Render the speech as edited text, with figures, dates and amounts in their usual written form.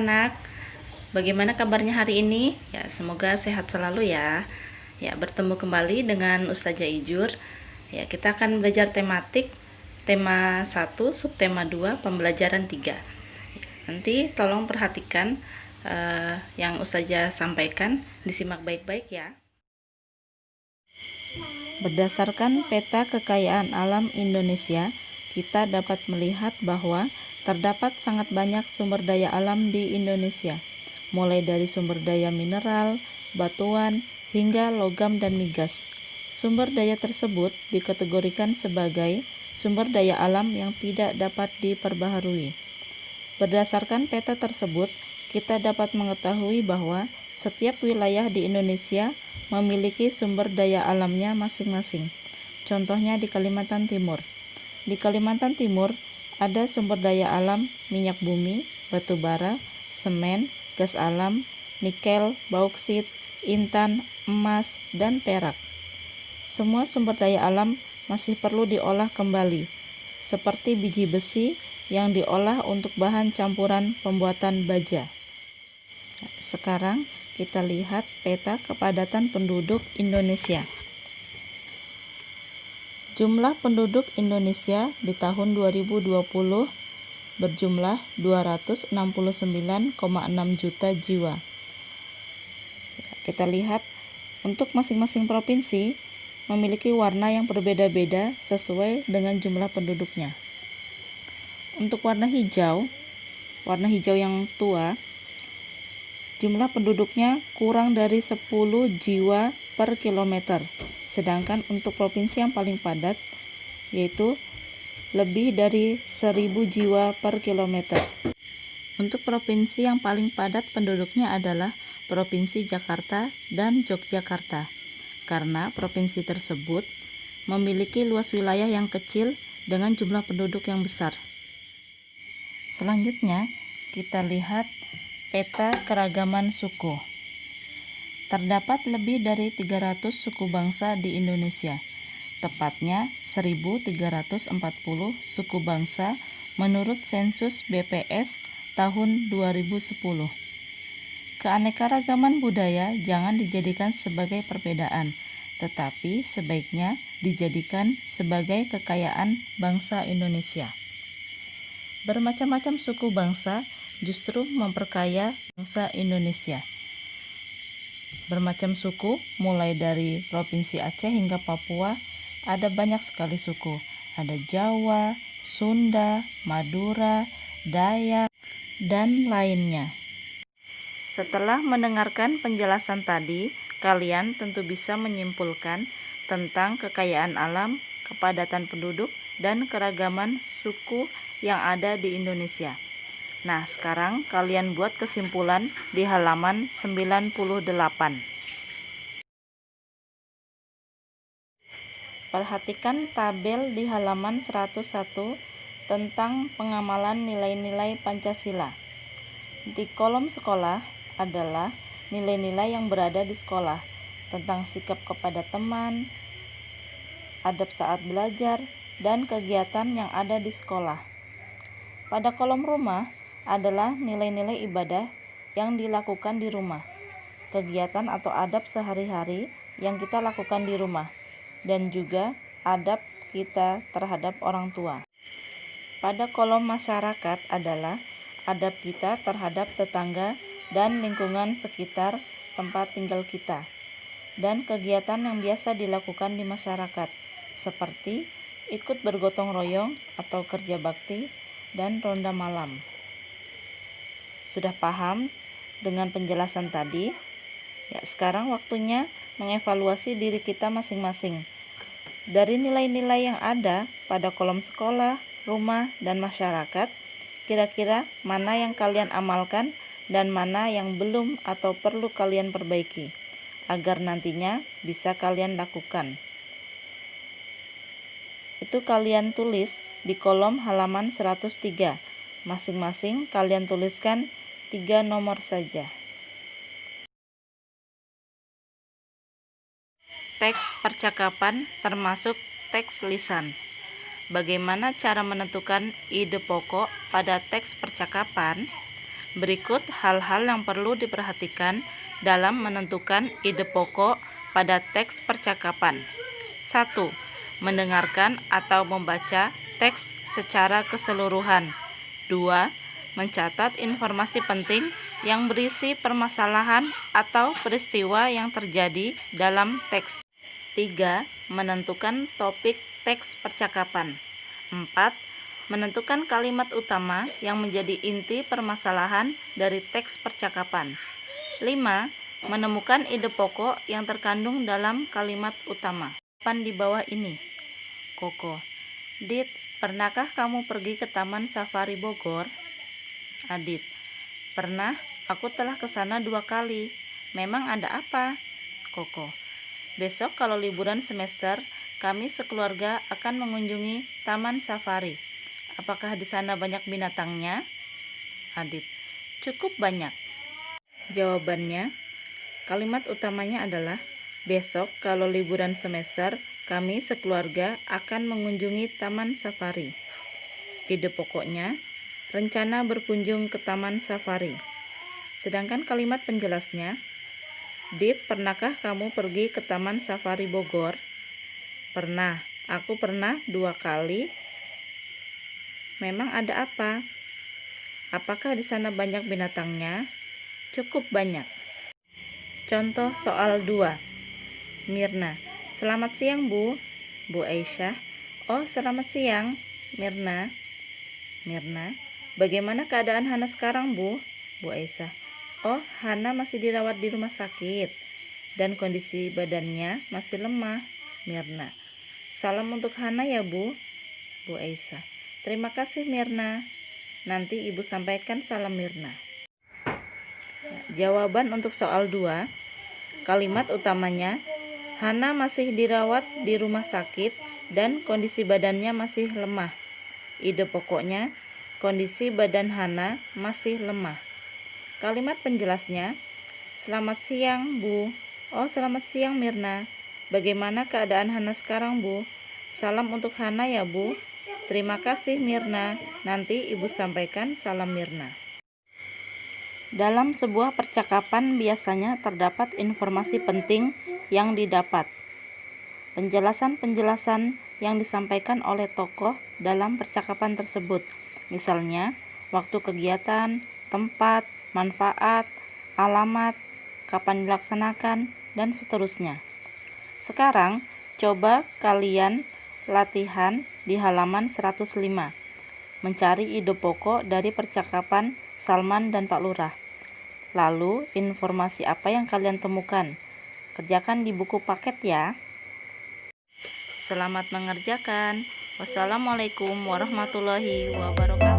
anak-anak, bagaimana kabarnya hari ini? Ya, semoga sehat selalu ya. Ya, bertemu kembali dengan Ustazah Ijur. Ya, kita akan belajar tematik tema 1, subtema 2, pembelajaran 3. Nanti tolong perhatikan yang Ustazah sampaikan, disimak baik-baik ya. Berdasarkan peta kekayaan alam Indonesia, kita dapat melihat bahwa terdapat sangat banyak sumber daya alam di Indonesia, mulai dari sumber daya mineral, batuan, hingga logam dan migas. Sumber daya tersebut dikategorikan sebagai sumber daya alam yang tidak dapat diperbaharui. Berdasarkan peta tersebut, kita dapat mengetahui bahwa setiap wilayah di Indonesia memiliki sumber daya alamnya masing-masing. Contohnya di Kalimantan Timur. Di Kalimantan Timur ada sumber daya alam minyak bumi, batu bara, semen, gas alam, nikel, bauksit, intan, emas, dan perak. Semua sumber daya alam masih perlu diolah kembali, seperti biji besi yang diolah untuk bahan campuran pembuatan baja. Sekarang kita lihat peta kepadatan penduduk Indonesia. Jumlah penduduk Indonesia di tahun 2020 berjumlah 269,6 juta jiwa. Kita lihat untuk masing-masing provinsi memiliki warna yang berbeda-beda sesuai dengan jumlah penduduknya. Untuk warna hijau yang tua, jumlah penduduknya kurang dari 10 jiwa per kilometer. Sedangkan untuk provinsi yang paling padat yaitu lebih dari 1000 jiwa per kilometer. Untuk provinsi yang paling padat penduduknya adalah Provinsi Jakarta dan Yogyakarta, karena provinsi tersebut memiliki luas wilayah yang kecil dengan jumlah penduduk yang besar. Selanjutnya, kita lihat peta keragaman suku. Terdapat lebih dari 300 suku bangsa di Indonesia, tepatnya 1340 suku bangsa menurut sensus BPS tahun 2010. Keanekaragaman budaya jangan dijadikan sebagai perbedaan, tetapi sebaiknya dijadikan sebagai kekayaan bangsa Indonesia. Bermacam-macam suku bangsa justru memperkaya bangsa Indonesia. Bermacam suku, mulai dari Provinsi Aceh hingga Papua, ada banyak sekali suku. Ada Jawa, Sunda, Madura, Dayak, dan lainnya. Setelah mendengarkan penjelasan tadi, kalian tentu bisa menyimpulkan tentang kekayaan alam, kepadatan penduduk, dan keragaman suku yang ada di Indonesia. Nah, sekarang kalian buat kesimpulan di halaman 98. Perhatikan tabel di halaman 101 tentang pengamalan nilai-nilai Pancasila. Di kolom sekolah adalah nilai-nilai yang berada di sekolah tentang sikap kepada teman, adab saat belajar, dan kegiatan yang ada di sekolah. Pada kolom rumah adalah nilai-nilai ibadah yang dilakukan di rumah, kegiatan atau adab sehari-hari yang kita lakukan di rumah, dan juga adab kita terhadap orang tua. Pada kolom masyarakat adalah adab kita terhadap tetangga dan lingkungan sekitar tempat tinggal kita, dan kegiatan yang biasa dilakukan di masyarakat, seperti ikut bergotong royong atau kerja bakti, dan ronda malam. Sudah paham dengan penjelasan tadi? Ya, sekarang waktunya mengevaluasi diri kita masing-masing. Dari nilai-nilai yang ada pada kolom sekolah, rumah, dan masyarakat, kira-kira mana yang kalian amalkan dan mana yang belum atau perlu kalian perbaiki, agar nantinya bisa kalian lakukan. Itu kalian tulis di kolom halaman 103. Masing-masing kalian tuliskan 3 nomor saja. Teks percakapan termasuk teks lisan. Bagaimana cara menentukan ide pokok pada teks percakapan? Berikut hal-hal yang perlu diperhatikan dalam menentukan ide pokok pada teks percakapan. 1. Mendengarkan atau membaca teks secara keseluruhan. 2. Mencatat informasi penting yang berisi permasalahan atau peristiwa yang terjadi dalam teks. 3. Menentukan topik teks percakapan. 4. Menentukan kalimat utama yang menjadi inti permasalahan dari teks percakapan. 5. Menemukan ide pokok yang terkandung dalam kalimat utama. Di bawah ini. Koko. Dit, pernahkah kamu pergi ke Taman Safari Bogor? Adit. Pernah, aku telah ke sana 2 kali. Memang ada apa? Koko. Besok kalau liburan semester, kami sekeluarga akan mengunjungi Taman Safari. Apakah di sana banyak binatangnya? Adit. Cukup banyak. Jawabannya, kalimat utamanya adalah besok kalau liburan semester, kami sekeluarga akan mengunjungi Taman Safari. Ide pokoknya, rencana berkunjung ke Taman Safari. Sedangkan kalimat penjelasnya, Dit, pernahkah kamu pergi ke Taman Safari Bogor? Pernah, aku pernah 2 kali. Memang ada apa? Apakah di sana banyak binatangnya? Cukup banyak. Contoh soal 2. Mirna. Selamat siang, Bu. Bu Aisyah. Oh, selamat siang, Mirna. Mirna. Bagaimana keadaan Hana sekarang, Bu? Bu Aisyah. Oh, Hana masih dirawat di rumah sakit dan kondisi badannya masih lemah. Mirna. Salam untuk Hana ya, Bu. Bu Aisyah. Terima kasih, Mirna. Nanti Ibu sampaikan salam Mirna. Jawaban untuk soal 2. Kalimat utamanya, Hana masih dirawat di rumah sakit dan kondisi badannya masih lemah. Ide pokoknya, kondisi badan Hana masih lemah. Kalimat penjelasnya, selamat siang, Bu. Oh, selamat siang, Mirna. Bagaimana keadaan Hana sekarang, Bu? Salam untuk Hana ya, Bu. Terima kasih, Mirna. Nanti Ibu sampaikan salam Mirna. Dalam sebuah percakapan biasanya terdapat informasi penting yang didapat. Penjelasan-penjelasan yang disampaikan oleh tokoh dalam percakapan tersebut. Misalnya, waktu kegiatan, tempat, manfaat, alamat, kapan dilaksanakan, dan seterusnya. Sekarang, coba kalian latihan di halaman 105. Mencari ide pokok dari percakapan Salman dan Pak Lurah. Lalu, informasi apa yang kalian temukan? Kerjakan di buku paket ya. Selamat mengerjakan. Wassalamualaikum warahmatullahi wabarakatuh.